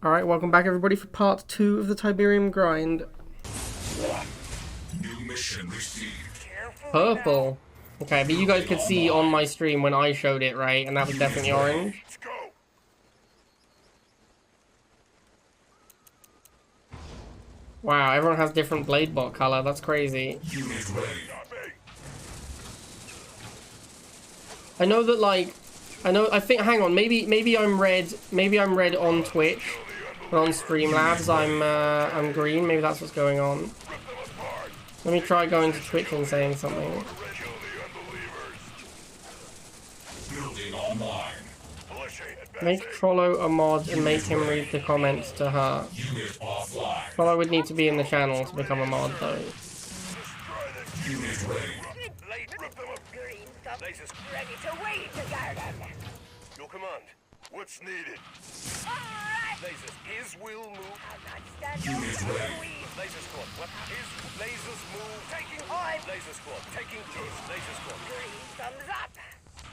Alright, welcome back everybody for part 2 of the Tiberium grind. New mission received. Purple. Okay, but you guys could see on my stream when I showed it, right? And that was definitely orange. Let's go. Wow, everyone has different blade bot color. That's crazy. Unit ready. I know that, like, I think, hang on, maybe I'm red on Twitch, but on Streamlabs I'm green. Maybe that's what's going on. Let me try going to Twitch and saying something. Building online. Make Trollo a mod and make him read the comments to her. Unit offline. Trollo would need to be in the channel to become a mod, though. Unit ready. Ready to wait to garden. Your command. What's needed? Alright. Lasers. His will move. I'll not stand Unit over ready. the weed. Laser squad. What? His lasers move. Taking I'm laser squad. Taking his laser squad. green thumbs up.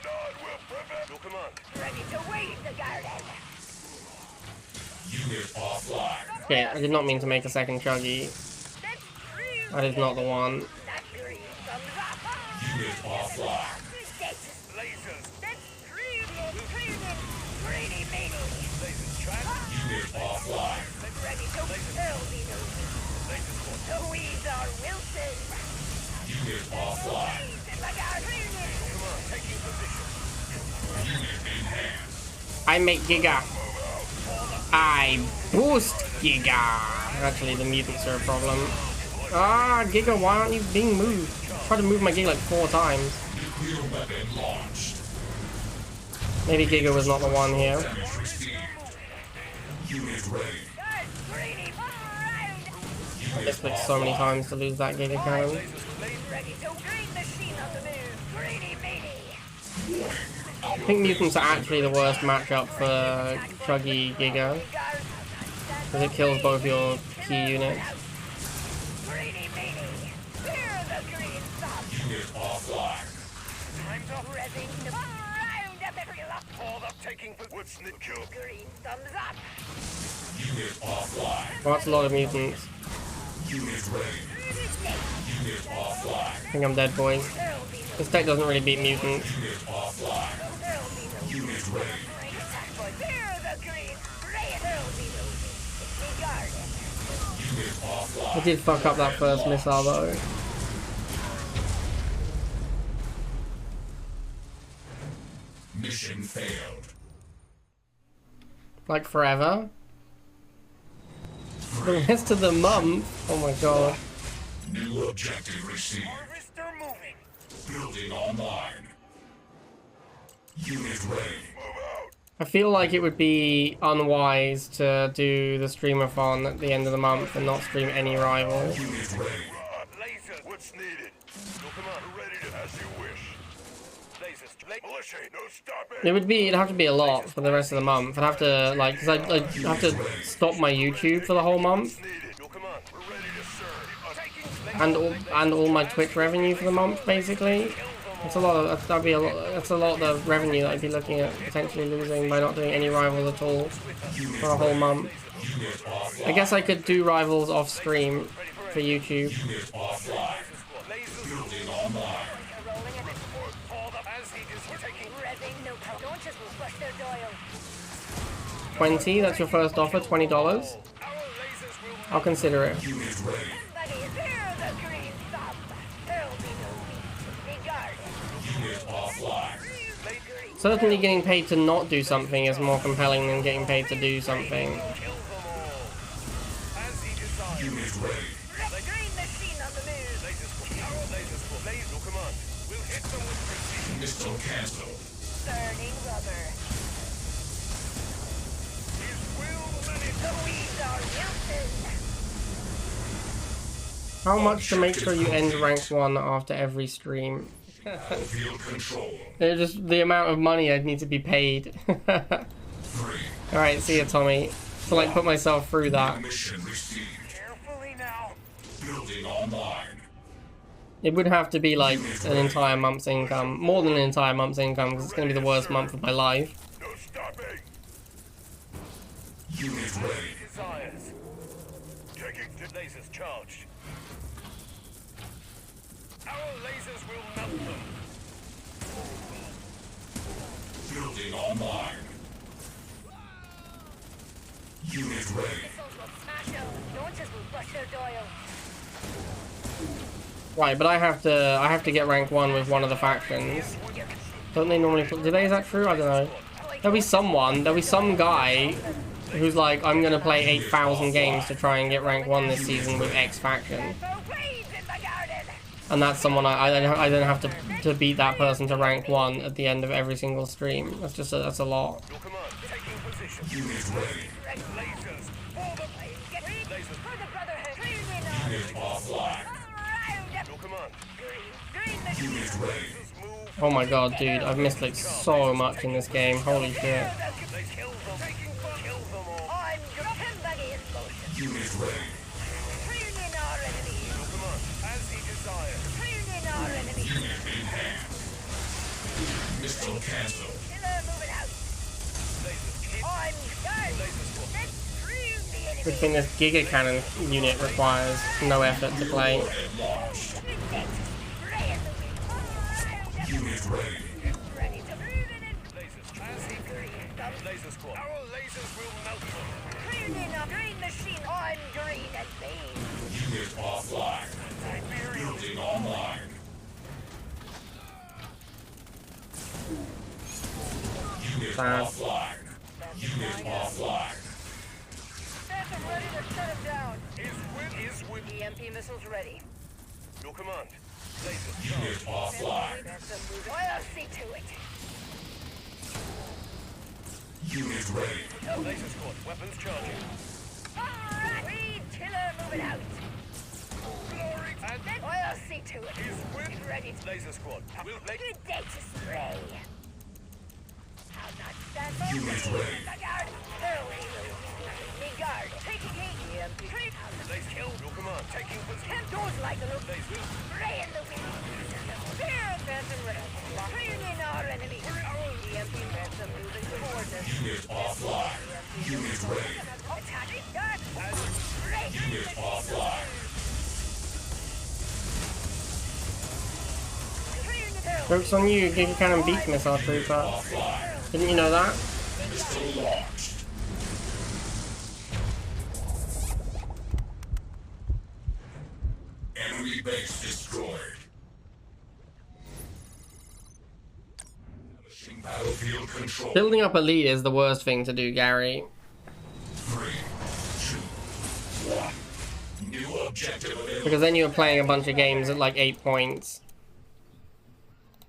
None will prevent. Your command. Ready to wait to garden. Unit offline. Okay, I did not mean to make a second chuggy. That's green. That is not the one. That green thumbs up. Unit offline. That's Lasers. green. Greeny meaty. Lasers track. Unit offline. Ready to early nosy. Laser squad. The weeds are wilted. Unit offline. Weeds in the garden. Command. Taking position. Unit enhanced. I make Giga. I boost Giga. Actually, the mutants are a problem. Ah, Giga, why aren't you being moved? I tried to move my Giga like 4 times. Nuclear weapon launched. Maybe Giga was not the one here. Damage received. Unit ready. Good greeny round. I just clicked so many times to lose that Giga Cannon. Ready to green machine on the move. Greeny meaty. I think mutants are actually the worst matchup for Chuggy Giga, because it kills both your key units. Greeny meaty. Hear the green thumb. Unit offline. Time's up. Revving the round up every lock. Hold up. Taking what's the kill? Green thumbs up. Unit offline. Well, that's a lot of mutants. Unit ready. Unit offline. I think I'm dead, boys. This deck doesn't really beat mutants. Unit offline. Unit ready. Hear the green. It's me garden. Unit offline. I did fuck up that first missile, though. Mission failed. Like forever. For the rest of the month. Oh my god. New objective received. Harvester moving. Building online. Unit ready. I feel like it would be unwise to do the streamathon at the end of the month and not stream any rivals. Unit ready. Laser. What's needed? Your command. Ready to as you wish. Lasers. Militia. No stopping. It'd have to be a lot for the rest of the month. I'd have to, like, because I'd have to stop my YouTube for the whole month. Needed. Your command. We're ready to serve. Taking And all my Twitch revenue for the month, basically. It's a lot of, that'd be a lot, that's a lot of the revenue that I'd be looking at potentially losing by not doing any rivals at all for a whole month. unit offline. I guess I could do rivals off stream for YouTube. Unit offline. Building online. Rolling in it. Hold up as he is taking. Revving no launches will flush their doyle. 20, that's your first offer, $20. Our lasers will I'll consider it. unit ready. Somebody hear the green thumb. There'll be no weeds. Me garden. Unit offline. Certainly getting paid to not do something is more compelling than getting paid to do something. Kill them all. As he desires. Unit ready. The green machine on the move. Lasers. Our lasers will blaze your command. We'll hit them with precision. Missile cancelled. Burning rubber. His will The weeds are wilted. How much to make sure you end rank 1 after every stream? field control. It's just the amount of money I'd need to be paid. 3. Alright, see ya, Tommy. To like put myself through that. Mission received. Carefully now. Building online. It would have to be like an entire month's income. More than an entire month's income, because it's going to be the worst month of my life. No stopping. Unit ready. Desires. Taking the lasers charged. Our lasers will melt them. Building online. Unit ready. Missiles will smash them. Launchers will bust their dial. Right, but I have to get rank 1 with one of the factions. Don't they normally? Do they? Is that true? I don't know. There'll be some guy who's like, I'm gonna play 8,000 games to try and get rank 1 this season with X faction. And that's someone I then have to beat that person to rank 1 at the end of every single stream. That's a lot. Your command. Taking position. Unit ready. Lasers. Unit offline. Your command. Unit ready. Oh my god, dude, I've missed like so much in this game. Holy shit. Kill them all. Unit ready. Your command. As he desires. Unit in hand. Missile cancelled. Good thing this Giga Cannon unit requires no effort to play. Unit ready. Laser squad. Our lasers will melt them. Green machine on green and beam. Unit offline. Building online. Unit offline. Unit offline. Phantom ready to shut him down. Is with EMP missiles ready. your command. Laser unit offline. I'll see to it. Unit ready. Laser squad. Weapons charging. Alright, Reed, Tiller moving out. Glory and I'll see to it. is with Ready. laser squad. Will make Good day to spray. I'll not stand for unit ready. the guard. The guard. Taking heat. EMP. Laser kill. Your command. Taking position. Can't doors like the look. Laser. Spray in the wind. Fear Phantom ready. Clearing in our enemy. EMP Phantom moving towards us. Unit offline. Unit ready. Attacking guard. Spray. Unit offline. Clearing the hill. Joke's on you, Giga Cannon beat Missile Trooper. Didn't you know that? Missile launched. Enemy base destroyed. Establishing battlefield control. Building up a lead is the worst thing to do, Gary. 3, 2, 1. New objective available. Because then you're playing a bunch of games at like 8 points.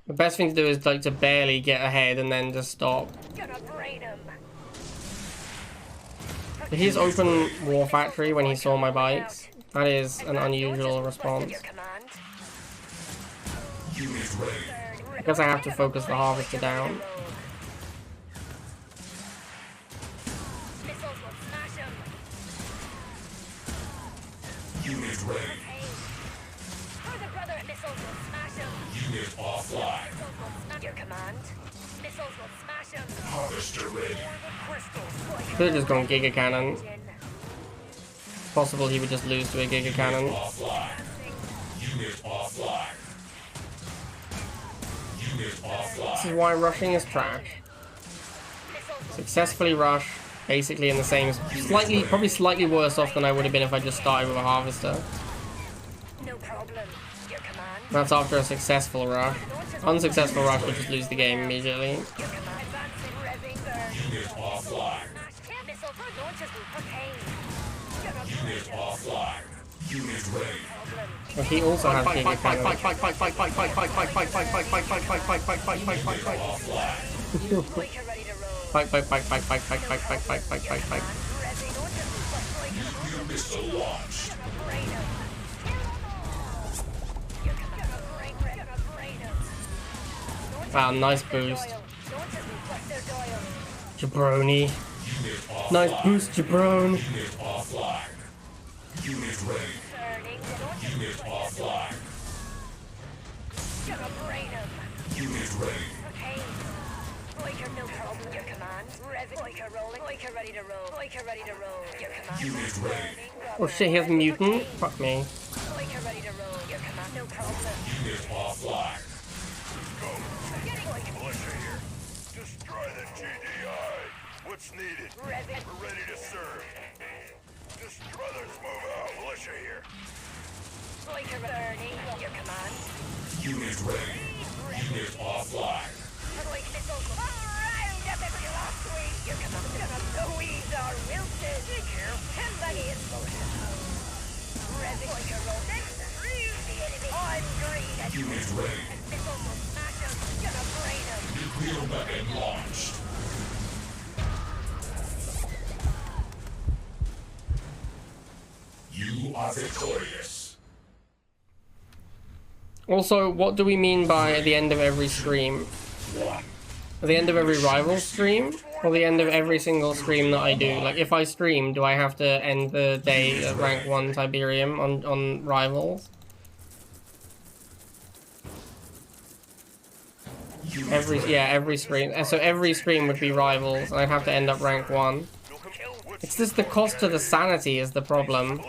The best thing to do is like to barely get ahead and then just stop. Gonna brain him. His open war factory when he saw my bikes. That is an unusual response. Your command. Unit ready. I guess I have to focus the harvester down. Missiles will smash him. Unit ready. For the brother, missiles will smash him. Unit offline. Missiles will smash your command. Missiles will smash him. Harvester ready. Could have just gone Giga Cannon. Possible he would just lose to a Giga Cannon. Offline. Unit offline. Unit offline. This is why rushing is trash. Successfully rush, basically in the same, probably slightly worse off than I would have been if I just started with a harvester. No problem. Your command. That's after a successful rush. Unsuccessful rush would just lose the game immediately. Your command. Advancing revving burn. Unit offline. Smash missile for launchers will propane. Unit offline. Unit ready. But he also has Giga Cannon. Quaker ready to roll. Fight. Revving launchers will bust like New missile launched. brain him. Your command. Gonna brain him. Wow, nice boost. Launchers will bust their dial. Jabroni. Unit offline. Nice boost, Jabron. Unit offline. Unit ready. Burning. Unit offline. Gonna brain him. Unit ready. Propane. Boyka milk roll. Your command. Boyka rolling. Boyka ready to roll. Boyka ready to roll. Your command. Oh shit, he has mutant? Fuck me. Boyka ready to roll. Your command. No problem. Unit offline. Go. Militia here. Destroy the GDI. What's needed? We're ready to serve. Brothers, move out. Militia here. Boyka burning. Your command. Unit ready. Unit offline. Boyka missiles. Alright, every last week. Your command. The weeds are wilted. Be careful. Ten buggy in motion. Ready. Boyka roll. Freeze the enemy. I'm green. Unit ready. Missiles will smash them. Gonna brain them. Nuclear weapon launched. You are victorious. Also, what do we mean by at the end of every stream? At the end of every rival stream? Or the end of every single stream that I do? Like, if I stream, do I have to end the day at rank 1 Tiberium on rivals? Every stream. So every stream would be rivals, and I'd have to end up rank 1. It's just the cost to the sanity is the problem.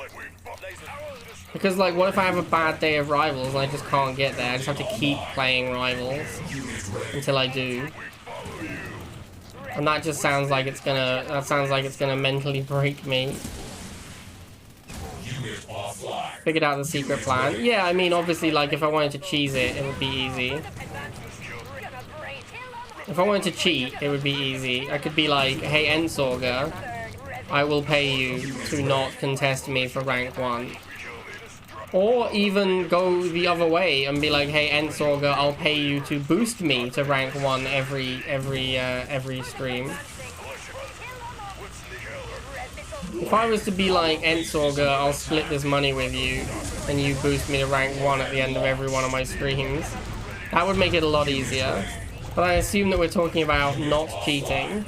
Because, like, what if I have a bad day of rivals and I just can't get there? I just have to keep playing rivals until I do. And that just sounds like it's gonna mentally break me. Figured out the secret plan. Yeah, I mean, obviously, like, if I wanted to cheese it, it would be easy. If I wanted to cheat, it would be easy. I could be like, hey, Endsorger, I will pay you to not contest me for rank 1. Or even go the other way and be like, hey, Endsorger, I'll pay you to boost me to rank 1 every stream. If I was to be like, Endsorger, I'll split this money with you, and you boost me to rank 1 at the end of every one of my streams, that would make it a lot easier. But I assume that we're talking about not cheating.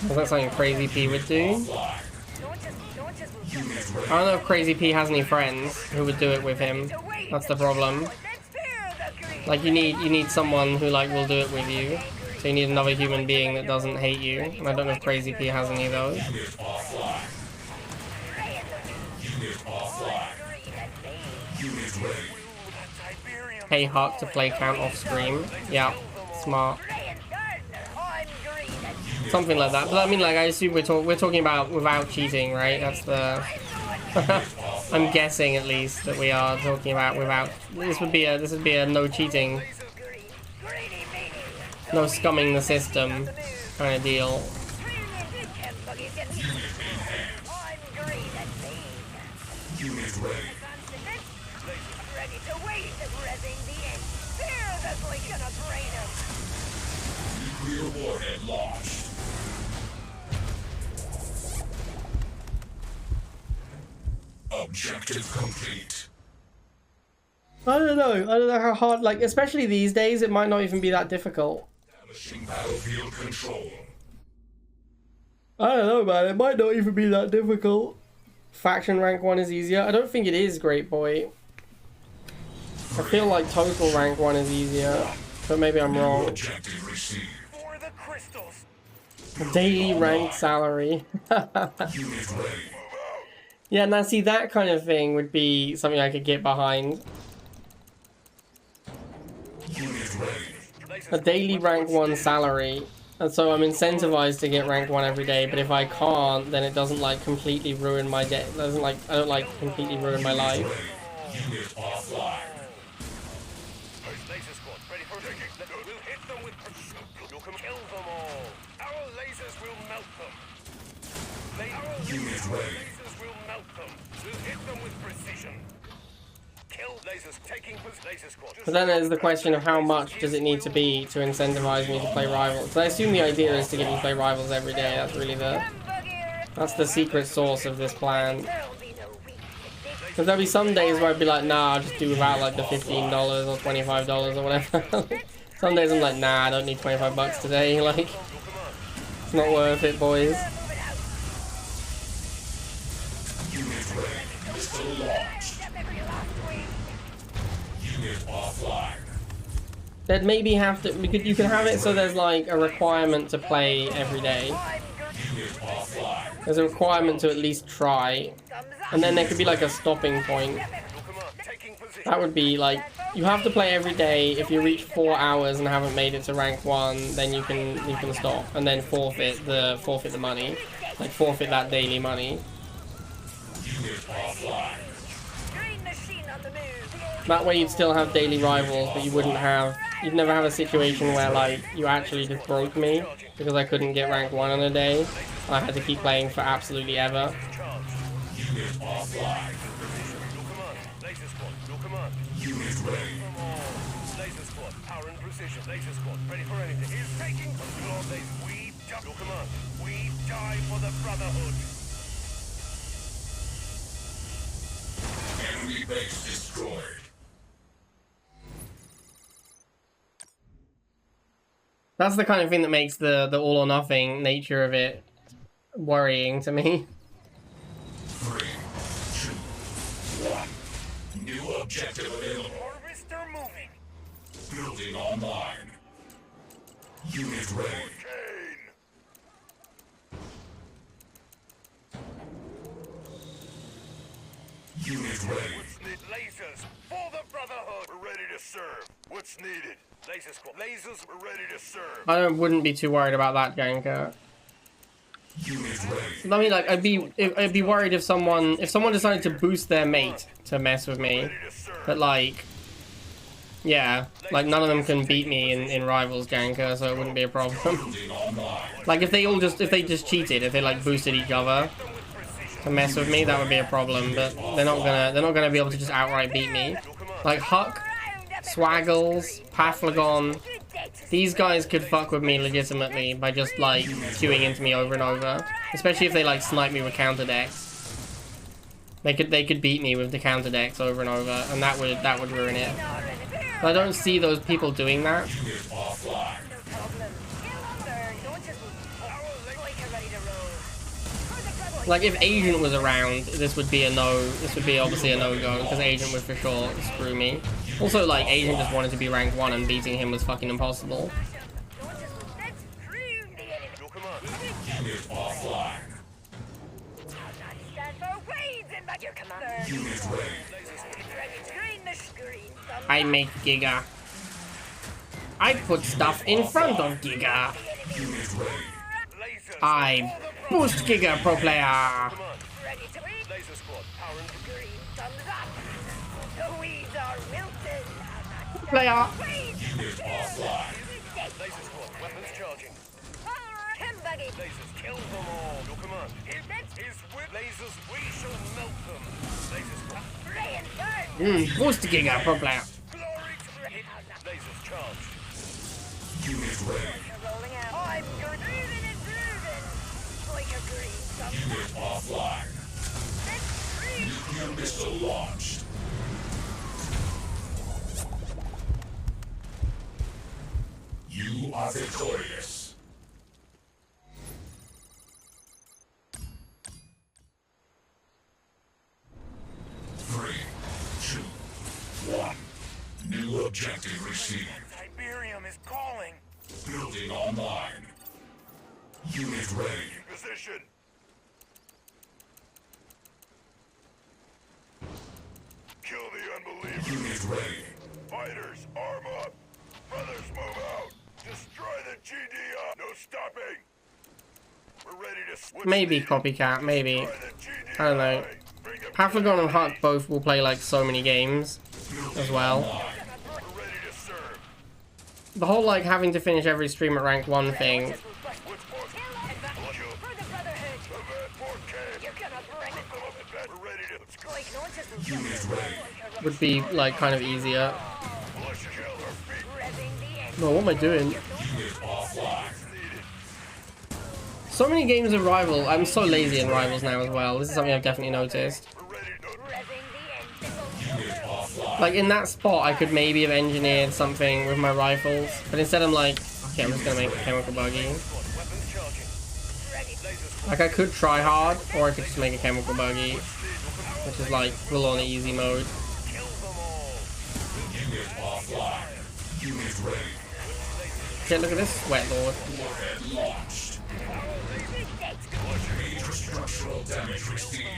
Is that something Crazy P would do? I don't know if Crazy P has any friends who would do it with him. That's the problem. Like, you need someone who, like, will do it with you. So you need another human being that doesn't hate you. And I don't know if Crazy P has any of those. Pay Huck to play count off stream. Yeah, smart. Something like that. But I mean, like, I assume we're talking about without cheating, right? That's the... I'm guessing, at least, that we are talking about without... This would be a no cheating, no scumming the system kind of deal. Warhead launched. Objective complete. I don't know how hard, like, especially these days, it might not even be that difficult. Establishing battlefield control. I don't know, man, it might not even be that difficult. Faction rank 1 is easier. I don't think it is, Great Boy. I feel like total rank 1 is easier, but maybe I'm wrong. Objective received. Daily rank salary. Yeah, now see, that kind of thing would be something I could get behind. A daily rank 1 salary. And so I'm incentivized to get rank 1 every day, but if I can't, then it doesn't, like, completely ruin my day. I don't, like, completely ruin my life. But then there's the question of how much does it need to be to incentivize me to play rivals. So I assume the idea is to get me to play rivals every day. That's really that's the secret source of this plan. Because there'll be some days where I'd be like, nah, I'll just do without, like, the $15 or $25 or whatever. Some days I'm like, nah, I don't need 25 bucks today. Like, it's not worth it, boys. They'd maybe have to, because you can have it so there's like a requirement to play every day. There's a requirement to at least try, and then there could be like a stopping point. That would be like, you have to play every day. If you reach 4 hours and haven't made it to rank 1, then you can stop and then forfeit the money, like forfeit that daily money. That way you'd still have daily rivals, but you'd never have a situation where like you actually just broke me because I couldn't get rank 1 on a day. I had to keep playing for absolutely ever. Unit ready. Laser squad, power and precision. Laser squad, ready for anything. He's taking control. We double command. We die for the Brotherhood. Enemy base destroyed. That's the kind of thing that makes the all or nothing nature of it worrying to me. 3, 2, 1. New objective available. Harvester moving. Building online. Unit ready. Unit ready. Lasers for the Brotherhood. We're ready to serve. What's needed? Laser squad. Lasers. We're ready to serve. I wouldn't be too worried about that, Ganker. Unit ready. I mean, like, I'd be worried if someone decided to boost their mate to mess with me, but like, yeah, like none of them can beat me in Rivals, Ganker, so it wouldn't be a problem. Like if they just cheated, if they like boosted each other to mess with me, that would be a problem. But they're not gonna be able to just outright beat me. Like Huck, Swaggles, Paflagon. These guys could fuck with me legitimately by just like queuing into me over and over, especially if they like snipe me with counter decks. They could beat me with the counter decks over and over, and that would ruin it. But I don't see those people doing that. Like if Agent was around, this would be obviously a no-go, because Agent would for sure screw me. Also, like, Agent just wanted to be rank 1 and beating him was fucking impossible. I make Giga. I put stuff in front of Giga. I boost Giga, pro player. Player. Lasers, kill them all. Your command. Is with lasers, we shall melt them. Lasers, Boost Giga, pro player. lasers charged. Unit ready. I'm grooving and grooving. Like a green Unit offline. Nuclear missile launched. You are victorious. New objective received. Tiberium is calling. Building online. Unit ready. Position. Kill the unbeliever. Unit ready. Fighters, arm up. Brothers, move out. Destroy the GDI. No stopping. We're ready to... Maybe copycat, maybe. I don't know. Paflagon and Huck both will play like so many games as well. The whole like having to finish every stream at rank 1 thing would be like kind of easier. No, what am I doing? So many games of Rival. I'm so lazy in Rivals now as well. This is something I've definitely noticed. Like in that spot, I could maybe have engineered something with my rifles, but instead I'm like, okay, I'm just gonna make a chemical buggy. Like I could try hard, or I could just make a chemical buggy, which is like full on easy mode. Unit ready. Shit, look at this sweat lord. Warhead launched. Major structural damage received.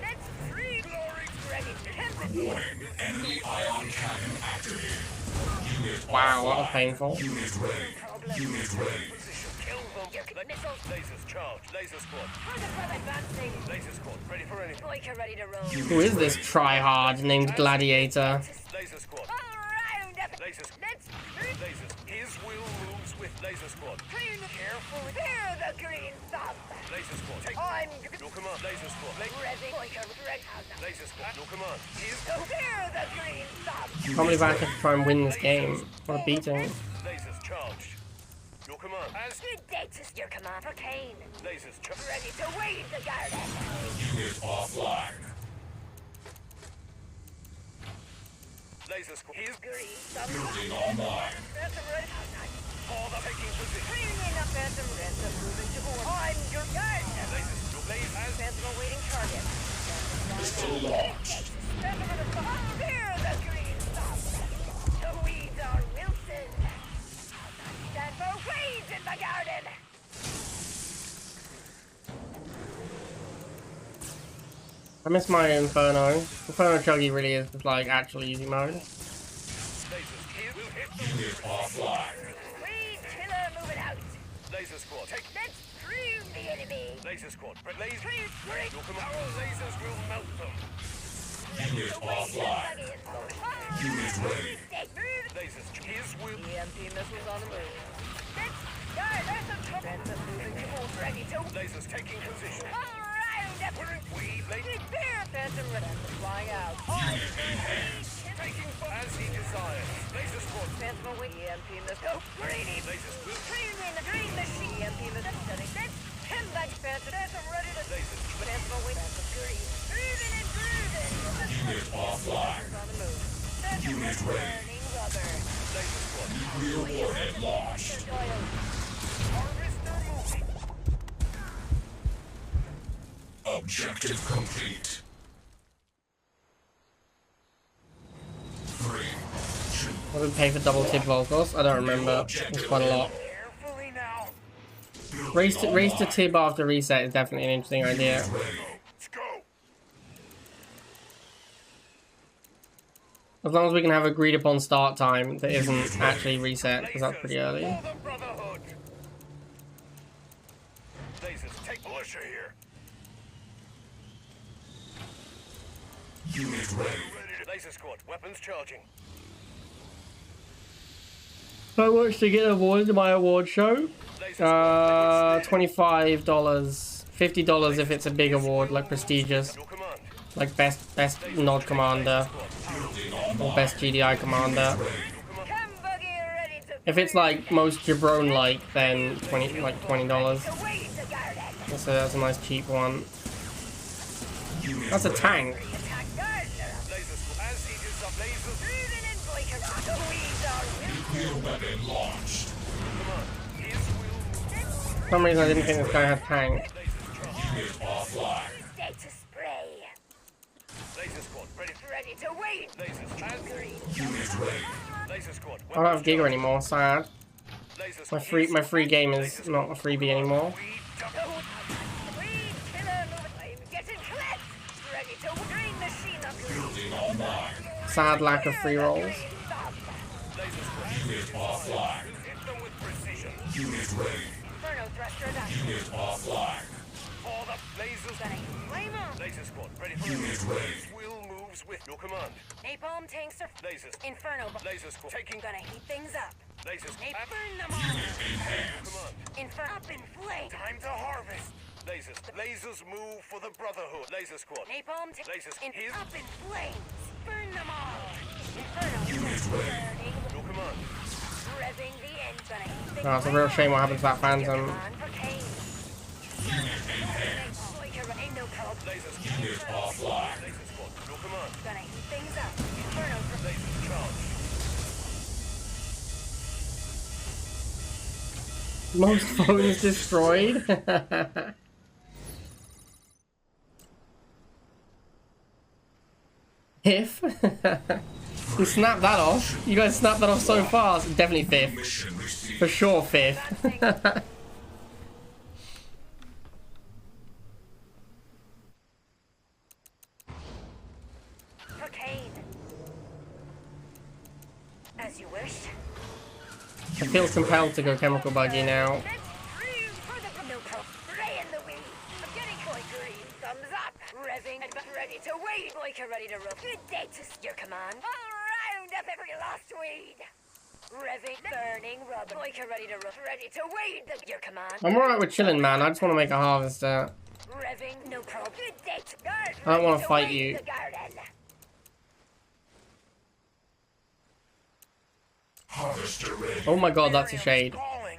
That's free glory ready. Warning, enemy ion cannon activated. Unit Wow, that was painful. Unit ready. Unit ready. Missiles. Lasers charged. Laser squad. Target advancing. Laser squad. Ready for anything. Boyka ready to roll. Who is this tryhard named Gladiator? Laser squad. All around up. Lasers. Let's Lasers. His will moves with laser squad. careful. Fear the green thumb. Laser squad. Take I'm your command. Laser squad. ready. Boyka red house. Laser squad. Your command. His Fear the green thumb. Can't believe I have to try and win this game. What a beating. lasers charged. Your command. As Good day to your command for Kane. lasers charged. Ready to wave the garden. Unit offline. Laser squad. His Green thumb. Building online. Phantom red house. father taking position. Cleaning up Phantom red. Moving to board. I'm your gardener. Lasers. Your blaze as Phantom awaiting target. Missile launched. Phantom of the thumb. Fear the green thumb. The weeds are wilted. Stand for weeds in the garden. I miss my Inferno. Inferno Chuggy really is just like actual easy mode. lasers. His will hit the Unit offline. Weed killer moving out. laser squad. Take Let's prove the enemy. laser squad. Laser. Please break. Your command. Our lasers will melt them. Unit offline. Unit ready. Lasers. His will. EMP missiles on the move. Let's guard. There's some trouble. Phantom moving to hold. Ready to. Lasers taking position. All around up. We Big bear. Phantom red. Flying out. taking as he desires. Laser squad. Phantom away. EMP missile. Go greedy. Lasers will. Clearing the green machine. EMP missile. Setting. Let's pin that Phantom. Phantom ready to. Lasers. Phantom away. Phantom green. Grooving and grooving. Unit offline. On the move. Phantom Unit ready. burning rubber. Laser squad. Nuclear warhead launched. Doyle. Harvester moving. Objective complete. 3, 2, What did we pay for double tip vocals? I don't remember. It's quite a lot. Carefully now. Race to tib after reset is definitely an interesting idea. ready. Let's go. As long as we can have agreed upon start time that isn't actually reset, because that's pretty early. For the Brotherhood. Lasers. Take militia here. Unit ready. Laser squad. Weapons charging. How much to get awards in my award show? Laser squad. $25. $50 if it's a big award, like prestigious, Your command. like best nod commander or best GDI commander. Come buggy ready to. If it's like most Jabron like, then $20. To wave the garden. That's a nice cheap one. Unit That's a ready. tank. Attack gardener. Laser squad. As he is up. Lasers. Grooving and Boyka. The weeds are wilted. Nuclear weapon launched. Command. His will. For some reason I didn't think this guy had tank. Lasers charged. Unit offline. Dead to spray. Laser squad. Ready. Ready to wave. Lasers. As Unit ready. laser squad. I don't have Giga anymore, sad. Laser My squad. free game is not a freebie anymore. Weed killer moving. I'm getting clipped. Ready to green machine up. Building online. Sad lack of free rolls. Laser squad. Unit offline. Hit them with precision. Unit ready. Inferno thruster done. Unit offline. For the lasers. Gunning. Flame on. Laser squad. Ready for Unit ready. Will moves with your command. Napalm tanks are. Lasers. Inferno. Laser squad. Taking Gonna heat things up. lasers. Burn them all. Command. Inferno up in flame. Time to harvest. Lasers. Lasers move for the Brotherhood. Laser squad. Napalm Lasers. His. up in flames. Burn them all. Inferno. Burning. Your command. Revving the engine. Gonna heat things No, it's a real shame what happened to that Phantom. on for Kane. Ain't no color. Lasers. Unit offline. Laser squad. Your command. Gonna heat things up. Inferno. Lasers charged. Most phones destroyed. If You snapped that off. You guys snapped that off so fast. Definitely fifth. Mission received. For sure fifth. Cocaine. As you wish. I feel compelled to go chemical buggy now. Let's cruise for the no pro. Ray in the wheel. I'm getting quite green. Thumbs up. Revving and ready to wait. Boyka ready to roll. Good day to your command. All round up every lost weed. Revving, burning rubber. Boyka ready to roll. Ready to wait. Your command. I'm alright with chilling, man. I just want to make a harvester. Revving, no pro. Good day to guard. I don't wanna Ready fight wait you. the garden. Harvester ready. Oh my god, that's a shade. Calling.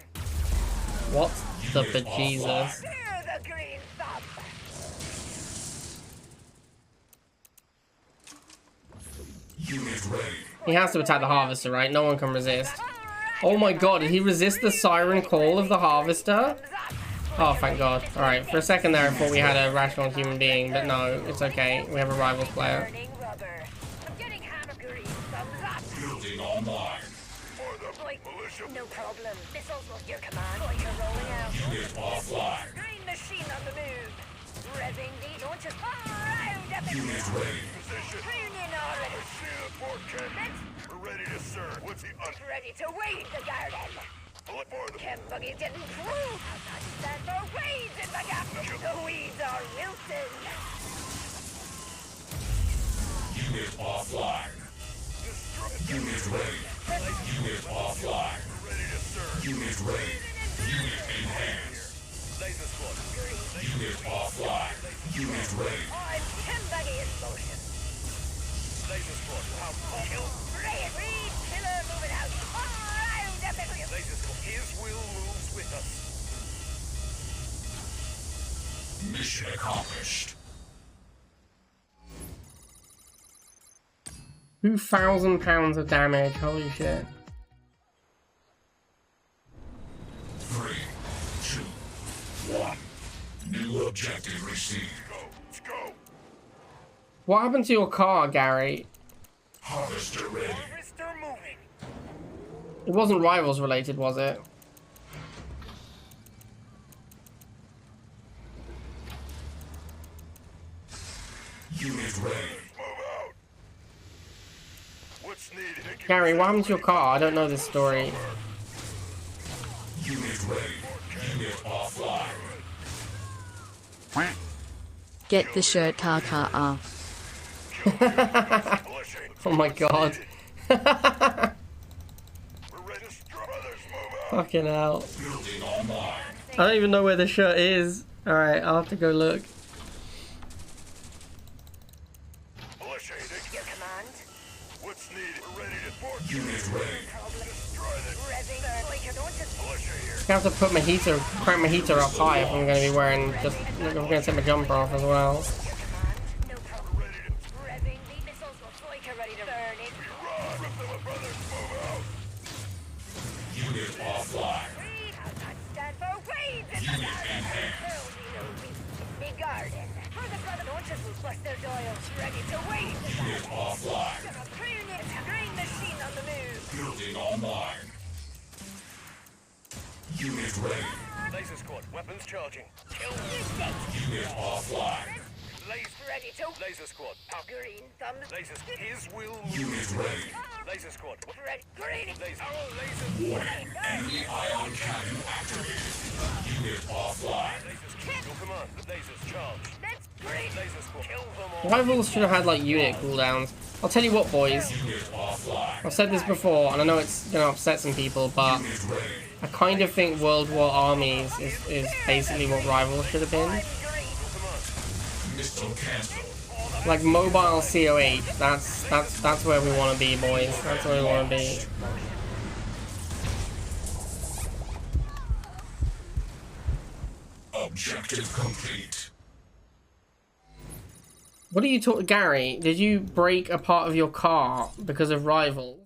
What the bejesus? Hear the green thumb. Unit ready. He has to attack the harvester, right? No one can resist. Oh my god, did he resist the siren call of the harvester? Oh, thank god. Alright, for a second there I thought we had a rational human being, but no, it's okay. We have a rivals player. Burning rubber. I'm getting hammer green thumbs up. Building online. For the militia. No problem. Missiles will your command. Boyka rolling out. Unit offline. Green machine on the move. Revving the launches all around up and Unit ready. tune in already. Shield for Ken. We're ready to serve. What's the Ready to wade the garden. Look for the Chem buggy didn't prove. I'll not stand for weeds in my gap. The weeds are wilted. Unit offline. Unit ready. Unit offline. ready to serve. Unit ready. Unit enhanced. Laser squad. Unit offline. Unit ready. I'm chem buggy in motion. Laser squad. How kill. Ray and Reed, killer moving out. All around up every Laser squad. His will moves with us. Mission accomplished. 2,000 pounds of damage. Holy shit. 3, 2, 1. New objective received. Let's go. What happened to your car, Gary? Harvester ready. Harvester moving. It wasn't rivals related, was it? Unit ready. Move out. What's needed? Gary, what happened to your car? I don't know this story. Unit ready. Unit offline. Get the shirt, car. Oh my god. We're ready to strike. Brothers, move out. Fucking hell. Building online. I don't even know where the shirt is. Alright, I'll have to go look. Militia, your command. what's needed? We're ready to port. Unit ready. Destroy the Revving, Boyka launches. militia here. I have to put my heater, crank my heater up high if I'm going to be wearing just, if I'm going to take my jumper off as well. Your command. No problem. Revving, the missiles will Boyka ready to burn it. Run. Rip them up, brothers, move out. Unit offline. Reed, I'll not stand for weeds in the garden. Me garden. For the brother launches will bust their doils. Ready to wait. Unit offline. Green it. Green machine on the move. Building online. Unit ready. Laser squad. Weapons charging. Kill. Unit offline. Laser. Ready to Laser squad. Out. green thumbs. Laser. His will move. Unit ready. Laser squad. Ready. Green. Laser. Our laser. Warning. Enemy ion cannon activated. Unit offline. Lasers. Your command. Lasers charged. Let's green. Laser squad. Kill them all. Rivals should have had like unit cooldowns. I'll tell you what, boys. Unit offline. I've said this before, and I know it's going to upset some people, but Unit ready. I kind of think World War Armies is basically what Rivals should have been. Missile cancelled. Like mobile COH. That's where we want to be, boys. That's where we want to be. Objective complete. What are you talking, Gary? Did you break a part of your car because of Rivals?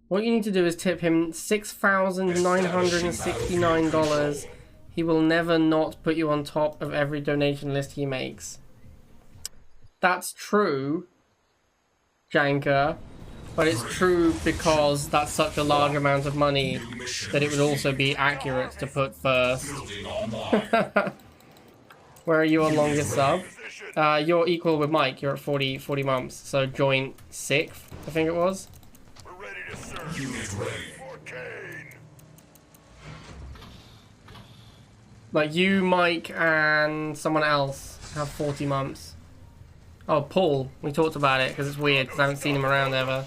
What you need to do is tip him $6,969. He will never not put you on top of every donation list he makes. That's true, Janker. But it's true because that's such a large amount of money that it would also be accurate to put first. Where are you on longest sub? You're equal with Mike. You're at 40 months. So joint 6th, I think it was. We're ready to serve. Unit ready for Kane. Like you, Mike, and someone else have 40 months. Oh, Paul. We talked about it because it's weird because I haven't seen him around ever.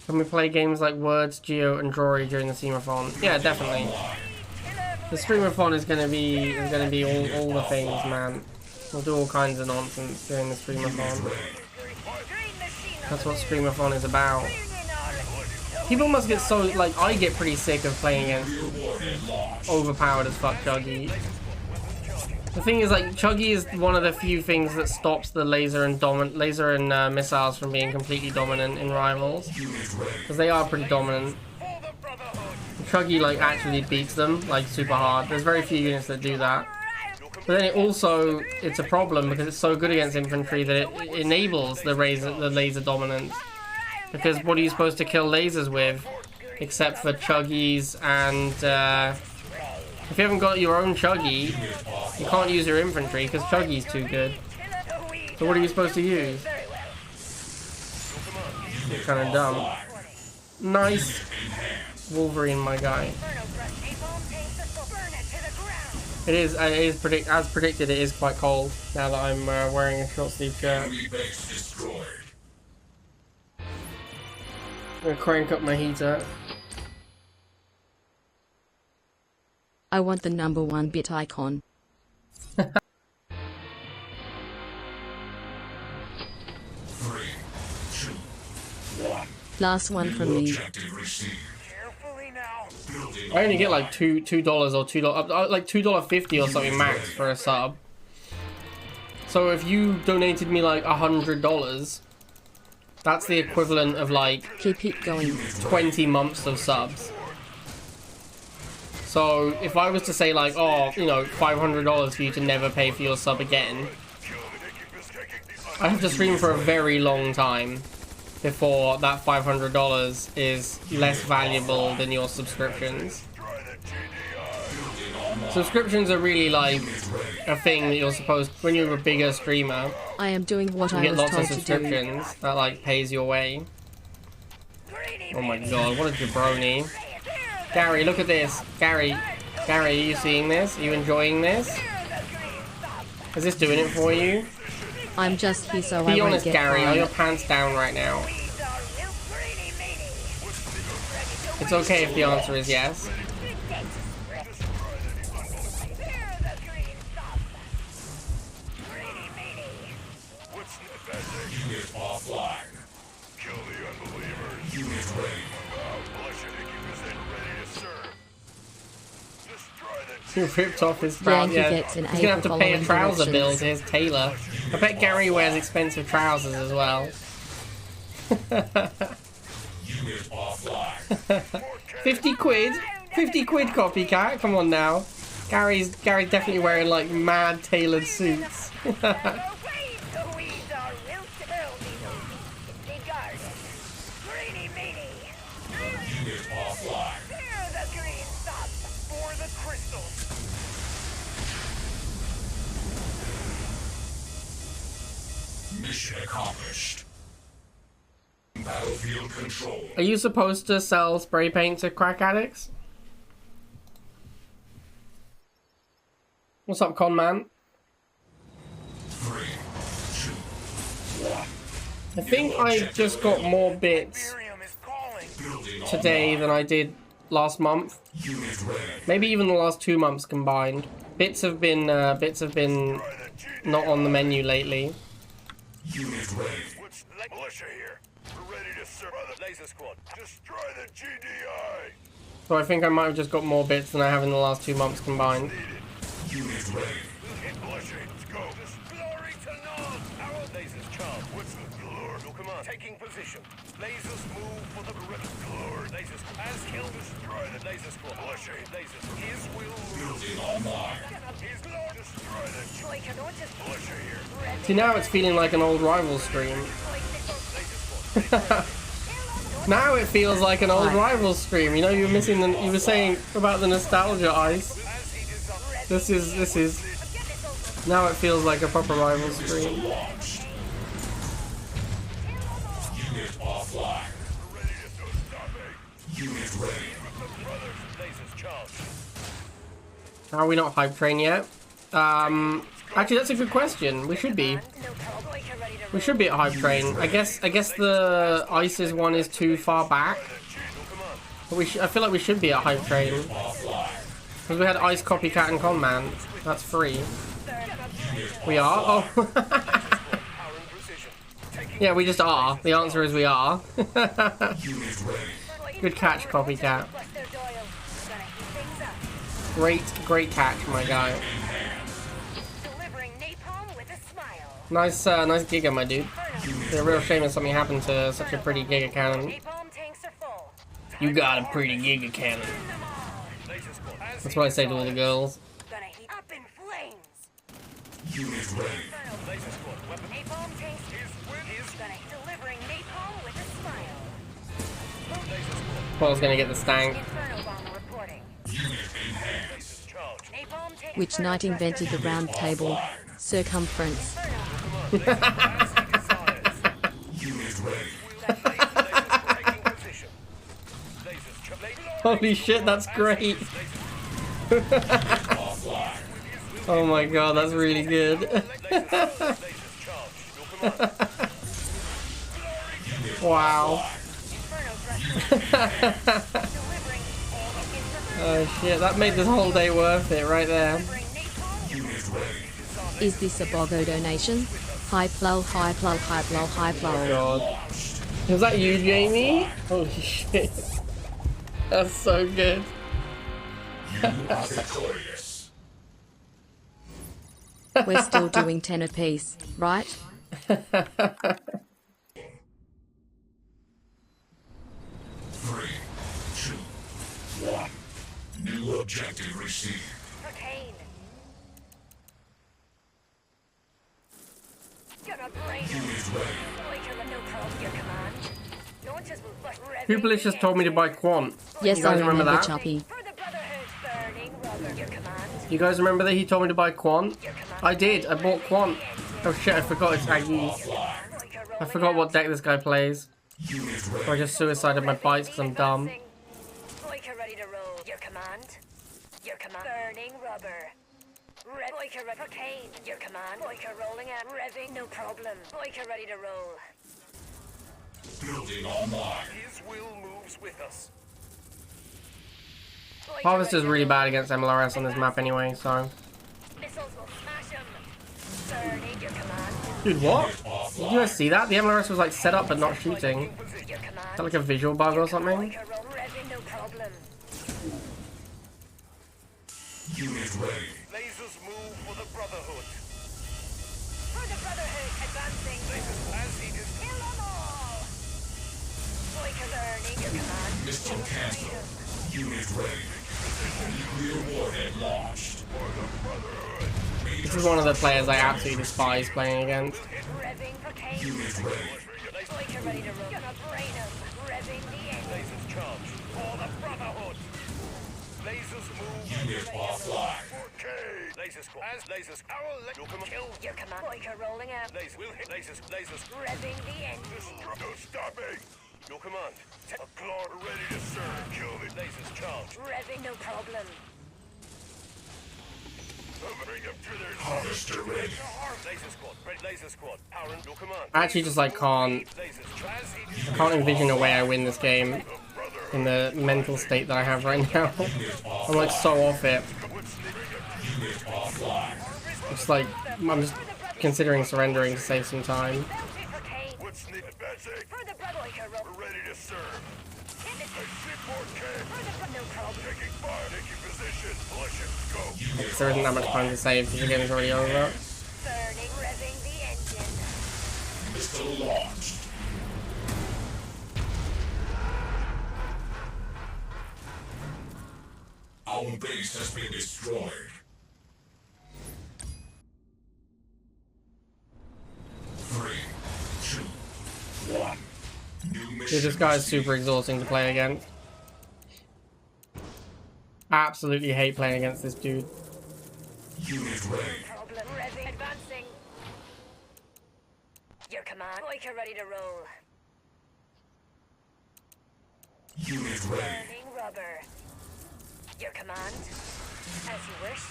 Can we play games like Words, Geo, and Drory during the streamathon? Yeah, definitely. The streamathon is gonna be all the things, man. We'll do all kinds of nonsense during the streamathon. That's what streamathon is about. People must get so, like, I get pretty sick of playing against overpowered as fuck Chuggy. The thing is, like, Chuggy is one of the few things that stops the laser and missiles from being completely dominant in Rivals. Because they are pretty dominant. Chuggy, like, actually beats them, like, super hard. There's very few units that do that. But then it's a problem because it's so good against infantry that it enables the laser dominance. Because what are you supposed to kill lasers with? Except for Chuggies and, if you haven't got your own Chuggy, you can't use your infantry because Chuggy's too good. So what are you supposed to use? It's kind of dumb. Nice. Wolverine, my guy. It is as predicted, it is quite cold now that I'm wearing a short sleeve shirt. I'm gonna crank up my heater. I want the number 1 bit icon. Last one from me. I only get like $2 or $2, like $2.50 or something max for a sub. So if you donated me like $100, that's the equivalent of like Keep it going. 20 months of subs. So if I was to say like, oh, you know, $500 for you to never pay for your sub again, I have to stream for a very long time before that $500 is less valuable than your subscriptions. Subscriptions are really like a thing that you're supposed, when you're a bigger streamer, I am doing what you I get was lots of told to do. subscriptions that like pays your way. Oh my god, what a jabroni. Gary, look at this. Gary, are you seeing this? Are you enjoying this? Is this doing it for you? I'm just here so I Be won't honest, get Gary, are fined. your pants down right now? It's okay if the answer is yes. Unit offline. Kill the unbelievers. Unit ready. He ripped off his trousers. Yankee Yeah, gets an he's gonna have to A pay a for trouser following bill to his tailor. I bet Gary wears expensive trousers as well. Unit offline. 50 quid? 50 quid, copycat? Come on now. Gary's definitely wearing like mad tailored suits. Unit offline. Mission accomplished. Battlefield control. Are you supposed to sell spray paint to crack addicts? What's up, con man? 3, 2, 1. I think I just got more bits Building today than I did last month. Unit ready. Maybe even the last 2 months combined. Bits have been not on the menu lately. Unit ready. What's militia here? We're ready to serve. Laser squad. Destroy the GDI. So I think I might have just got more bits than I have in the last 2 months combined. Unit ready. Hit militia. Let's go. Glory to Nod. Our lasers charged. What's the glory? command. Taking position. Lasers move for the glory. Lasers as killed. Destroy the laser squad. Lasers. His will move. Building online. His glory. Destroy the here. See, now it's feeling like an old rival stream. Now it feels like an old rival stream. You know, you were missing the. You were saying about the nostalgia ice. This is. Now it feels like a proper rival stream. Launched. Unit offline. Unit ready. Lasers charged. Are we not hype train yet? Actually, that's a good question. We should be. We should be at hype train. I guess the ISIS one is too far back. But I feel like we should be at hype train. Because we had Ice, Copycat, and Conman. That's free. We are? Oh. Yeah, we just are. The answer is we are. Good catch, Copycat. Great catch, my guy. Nice Giga, my dude. It's a real shame that something happened to such a pretty Giga Cannon. You got a pretty Giga Cannon. That's what I say to all the girls. Unit ready. Paul's gonna get the stank. Which knight invented the round table circumference? Unit ready. Holy shit, that's great. Offline. Oh my god, that's really good. Wow. Oh shit, that made this whole day worth it right there. Unit ready. Is this a Bogo donation? Hype lol, hype lol, hype lol, hype lol. God. Was that you, Jamie? Holy shit. That's so good. You are victorious. We're still doing 10 apiece, right? 3, 2, 1. New objective received. Unit ready. Pupilish just told me to buy Quant. Yes, You guys I remember that? Choppy. You guys remember that he told me to buy Quant? I did. I bought Quant. Oh shit, I forgot it's Aggie. I forgot what deck this guy plays. Unit Or I ready. just suicided my bites because I'm dumb. Boyka ready to roll. Your command. Your command. Burning rubber. Boyka ready for Kane. Your command. Boyka rolling out. Revving. No problem. Boyka ready to roll. Building online. His will moves with us. Harvester's really bad against MLRS on this map anyway, so... Missiles will smash him. Burning. Your command. Dude, what? Did you guys see that? The MLRS was like set up but not shooting. Your Is command. that like a visual bug or something? Boyka roll. Revving. No problem. Unit ready. Lasers move for the Brotherhood. For the Brotherhood. Advancing. Lasers as he is. Kill them all. Boyka burning. Your command. Missile cancelled. Unit ready. Nuclear warhead launched. This is one of the players I absolutely despise playing against. Revving for Kane. Unit ready. Boyka ready to roll. Gonna brain him. Revving the engine. Lasers charged for the Brotherhood. Lasers move. Unit offline. Okay. Lasers squad. As lasers. You'll come kill. Your command. Boyka rolling out. Lasers. We'll hit lasers. Lasers. Revving the engine. No stopping. Your command. A claw ready to serve. Kill me. Lasers charged. Revving. No problem. Bring them to their Harvester ready. laser squad. Laser squad. Aaron, your command. I actually just like can't envision a way I win this game in the mental state that I have right now. I'm like so off it. Unit offline. It's like I'm just considering surrendering to save some time. For Kane. What's needed, Betsy? For the Brotherhood. Boyka roll. We're ready to serve. Hit it. Seaport K. For the no problem. Taking fire. Taking position. Push go. Because there isn't that much time to save because the game is already over. Burning. Revving the engine. Missile launched. Our base has been destroyed. 3, 2, 1. New mission. Dude, this guy is super exhausting to play against. Absolutely hate playing against this dude. Unit ready. Problem. Revving. Advancing. Your command. Boyka ready to roll. Unit ready. Burning rubber. Your command. As you wish.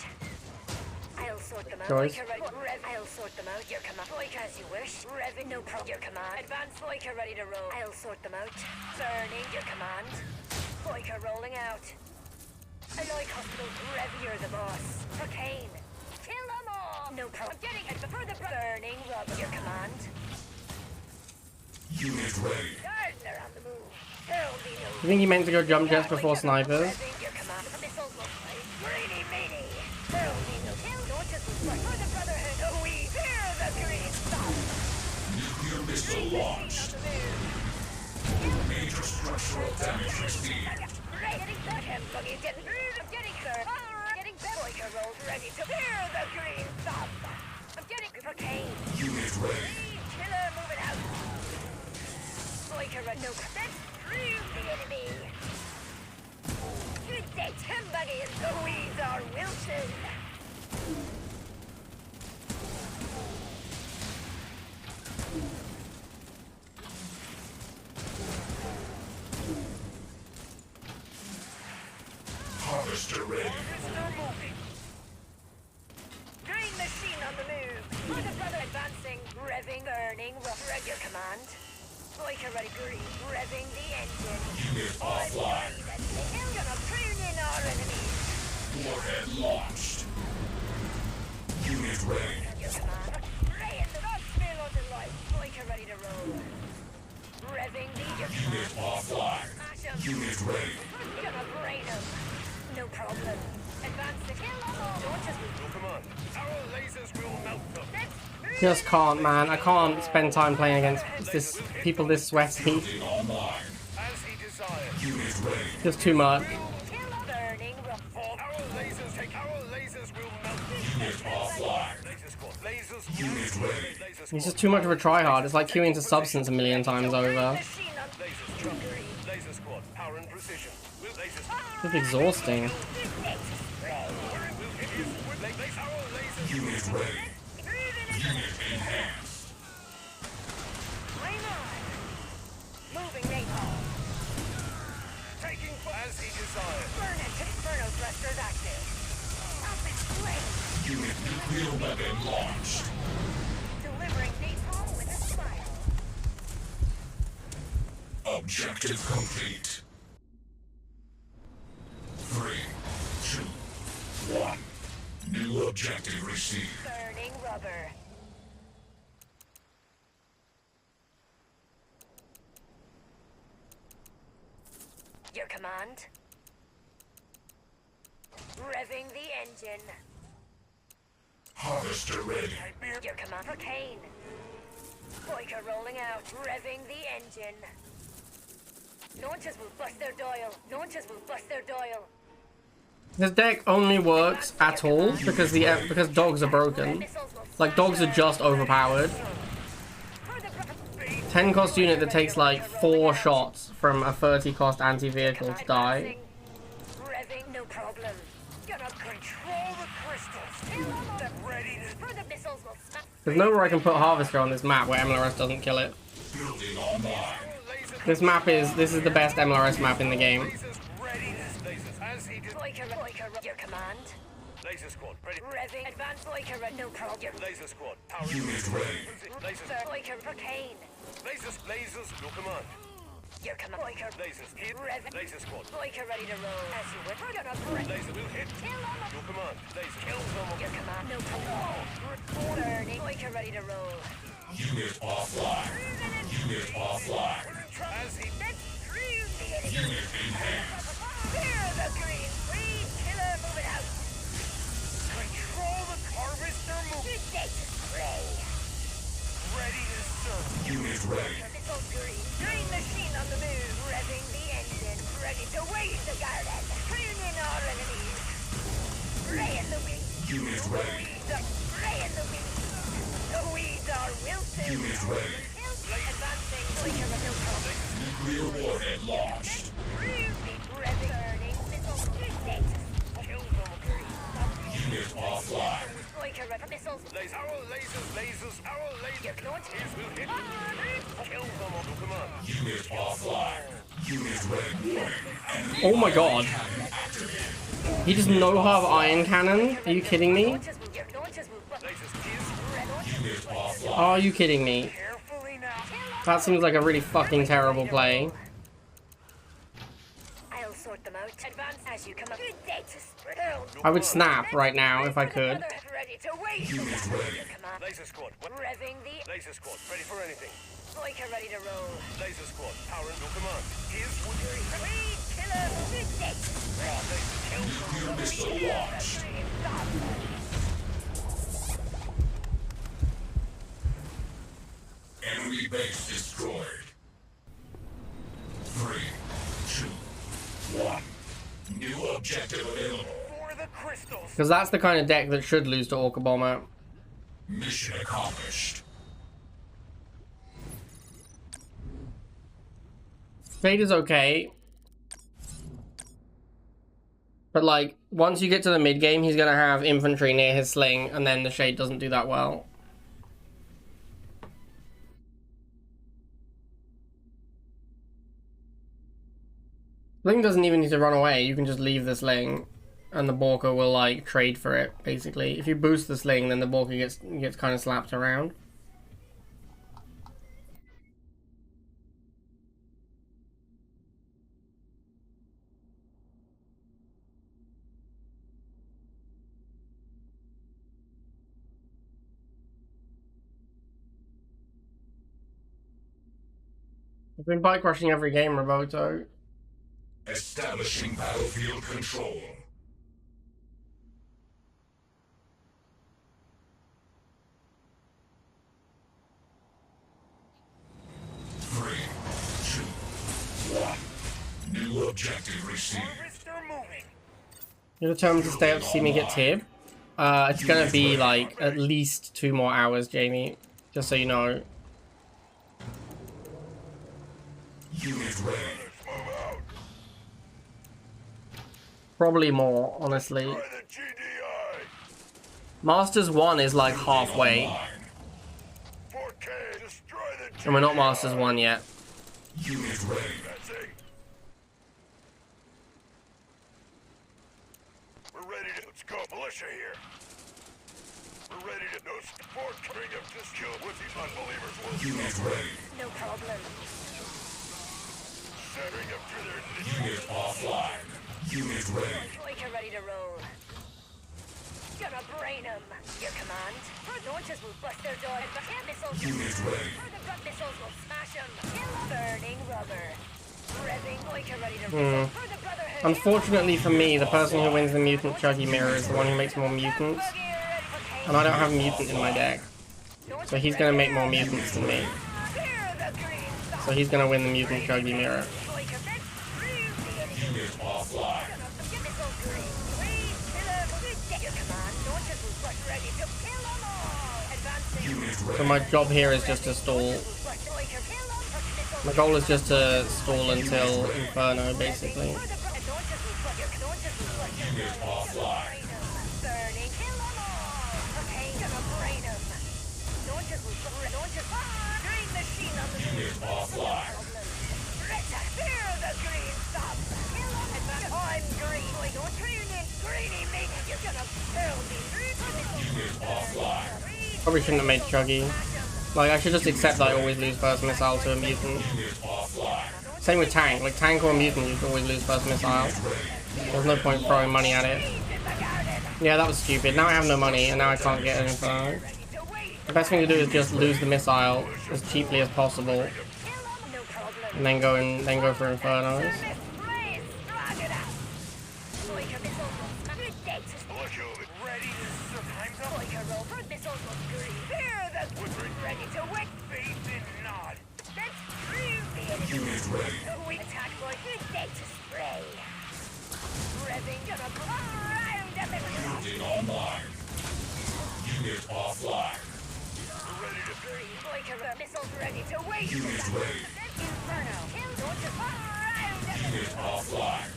I'll sort them out. Choice. Boyka ready. I'll sort them out. Your command. Boyka as you wish. Revving. No problem. Your command. Advance. Boyka ready to roll. I'll sort them out. Burning. Your command. Boyka rolling out. Alloy hospital. Rev. You're the boss. For Kane. Kill them all. No problem. I'm getting it before the burning rubber. Your command. Unit ready. Gardner on the move. There'll be no. I think he meant to go jump jets before snipers. Revving your command. Missiles will play. Greedy meaty. There'll be no kill. Don't just look for the Brotherhood. Oh, we fear the green stop. Nuclear missile launched. Major structural damage received. Getting stuck him. Buggy's getting rid of getting hurt. Getting better. Boyka rolls ready to fear the green stop. I'm getting for Kane. Unit ready. Killer moving out. Boyka run no. Let's screw the enemy. Good day, Tim Buggy and Louise are Wilson. Harvester ready. Green machine on the move. For the brother advancing. Revving, burning, rough. Reg your command. Boyka ready, green. Revving the engine. Unit offline. Hell, gonna prune in our enemies. Warhead launched. Unit ready. Your command. Ray the dog smell on the light. Boyka ready to roll. Revving the your Unit command. offline. Smash 'em. Unit ready. Gonna brain 'em. No problem. Advance the kill them all. Don't just Your command. Our lasers will melt them. Just can't, man. I can't spend time playing against this people this sweaty. Building online. As he desired. Unit ready. Just too much. kill them. Burning rough. Our lasers take. Our lasers will melt them. Unit offline. Laser squad. Lasers. Unit ready. Laser He's squad. just too much of a tryhard. It's like queuing to Substance a million times over. Machine on Lasers drop. Laser squad. Power and precision. Lasers. It's exhausting. We'll hit you with lasers. Our lasers. Unit ready. Unit enhanced. Moving napalm. Taking as he desired. Burn it. Inferno thrusters active. Up and flame. Unit nuclear weapon launched. Delivering napalm with a smile. Objective complete. 3, 2, 1. New objective received. Burning rubber. Your command. Revving the engine. Harvester ready. Your command for Kane. Boyka rolling out. Revving the engine. Launchers will bust their dial. Launchers will bust their dial. This deck only works at all because dogs are broken. Like, dogs are just overpowered. 10 cost unit that takes like 4 shots from a 30 cost anti-vehicle to die. Revving, no problem. Gonna control the crystals. They're ready to. The missiles will snap. There's nowhere I can put Harvester on this map where MLRS doesn't kill it. Building online. This is the best MLRS map in the game. Lasers ready. Lasers as he did. Boyka, your command. Laser squad ready. Revving, advanced Boyka, no problem. Laser squad. Power. Unit ready. Lasers. Boyka for Kane. Lasers. Your command. Your command. Boyka, Lasers hit. Revving. Laser squad. Boyka ready to roll. As you would. We're gonna break. Laser will hit. Kill them. Your command. Laser kill them. Your command, no problem. Burning. Boyka ready to roll. Unit offline. Unit offline. As he Let's screw the enemy. Unit enhanced. Fear the green. Green killer moving out. control the harvester move. Good day to spray. Ready to serve. Unit ready. Missile green. Green machine on the move. Revving the engine. Ready to wave the garden. Prune in our enemies. Unit ready. Spraying the weeds. The weeds are wilted. Unit ready. Advancing Quaker Middle. Nuclear warhead launched. Burning missiles. Kill them. Unit offline. Quaker missiles. Lasers, our lasers. Here's will hit. Kill them on command. Unit offline. Unit ready. Warning. Oh my god. He does not have iron cannon? Are you kidding me? Launches move. Unit offline. Are you kidding me? Carefully now. That seems like a really fucking terrible play. I'll sort them out. Advance as you come up. Good day to spread. I would snap right now if I could. Ready to wait. Unit ready. Command. Laser squad. Revving the Laser squad. Ready for anything. Quaker ready to roll. Laser squad. Power and command. Here's what Weed killer. Good day to spread. Nuclear missile launched. Enemy base destroyed. 3, 2, 1. New objective available. for the crystals. Because that's the kind of deck that should lose to Orca Bomber. Mission accomplished. Shade is okay. But like, once you get to the mid game, he's gonna have infantry near his sling, and then the Shade doesn't do that well. Sling doesn't even need to run away, you can just leave the sling, and the Borka will like trade for it, basically. If you boost the sling, then the Borka gets kind of slapped around. I've been bike rushing every game, Roboto. Establishing battlefield control. Three, two, one. New objective received. Harvester moving. You're determined to stay up to see me get Tib? It's gonna be like at least 2 more hours, Jamie. Just so you know. Unit ready. Probably more, honestly. Try the GDI. Masters 1 is like halfway, 4K. Destroy the GDI. and we're not Masters 1 yet. Unit ready. Advancing. We're ready to. Let's go. Militia here. We're ready to. No support. Bring up this kill with these unbelievers. Unit ready. No problem. Bring up to their. Unit offline. Unit ready. Quaker ready to roll. Gonna brain them. Your command. Launches will bust their door. Missiles. Unit ready. The missiles will smash them. Burning rubber. Revving. Quaker ready to roll. For the Brotherhood. Unfortunately for me, the person who wins the Mutant Chuggy Mirror is the one who makes more mutants. And I don't have Mutant in my deck. So he's gonna make more mutants than me. So he's gonna win the Mutant Chuggy Mirror. Unit offline. Unit So ready. my job here is just to stall. My goal is just to stall until Inferno, basically. Unit offline. Unit offline. Unit offline. Probably shouldn't have made Chuggy. Like, I should just accept that I always lose first missile to a mutant. Unit offline. Same with Tank. Like, Tank or a mutant, you always lose first missile. There's no point throwing money at it. Yeah, that was stupid. Now I have no money, and now I can't get an Inferno. The best thing to do is just lose the missile as cheaply as possible, and then go for Infernos. Ready to surprise ready to wet. Faith in nod. Let's prove the enemy. Unit ready. We attack boy. Good day to spray. Revving gonna round up everyone. Unit online. Unit offline. We're ready to Going to the missiles ready to wait. Unit ready. Inferno. Kill don't you fire. Unit offline.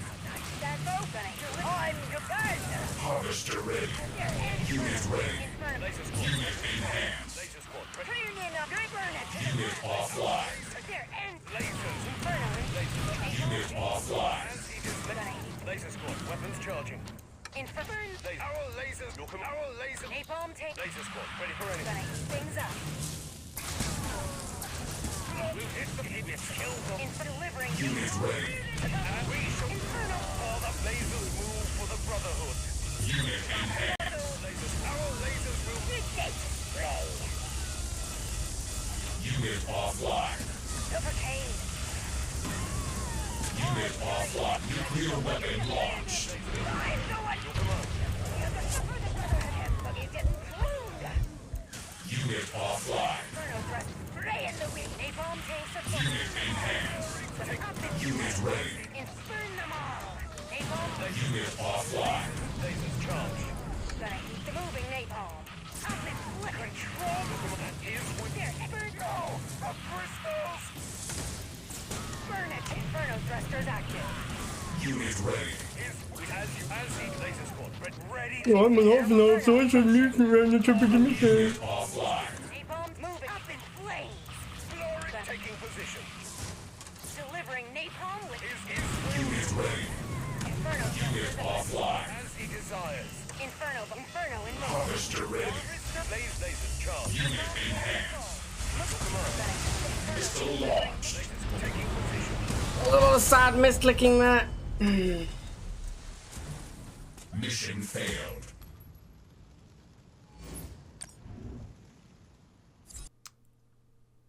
That's opening. I'm Despised. Harvester ready. Unit ready. Inferno. Laser squad. Unit enhanced. Laser squad. Ready. Clearing up. Burn it. Unit offline. There ends. Lasers. Inferno. Unit offline. Laser squad. Weapons charging. Inferno. Laser. Our lasers. Our laser. Napalm take. Laser squad. Ready for anything. Gonna heat things up. We'll hit the kill them. Delivering. Unit ready. And we shall Inferno. all the lasers move for the Brotherhood. Unit enhanced. Lasers. Our lasers move. Spray. Unit offline. Supercade. Unit offline. Nuclear weapon launched. I'm the one. You're the buggy's getting pruned. Unit offline. Inferno thrust. Spray in the wind. Napalm tanks are full. Unit enhanced. Unit ready. Infern them all. Napalm. Unit offline. Lasers charged. Gonna heat the moving napalm. Up in flickering troll. There, burn. No! The crystals! Burn it. Inferno thrusters active. Unit ready. As he laser squad. Ready. I'm an offload, so I should mutant around the top of the mission. Unit offline. Napalm moving. Up in flames. Glory taking position. Delivering napalm with Unit ready. Inferno Unit thrusters. offline. As he desires. Inferno in motion. Harvester ready. Lasers charged. Unit enhanced. Missile launched. Taking position. A little sad mist licking there. Mission failed.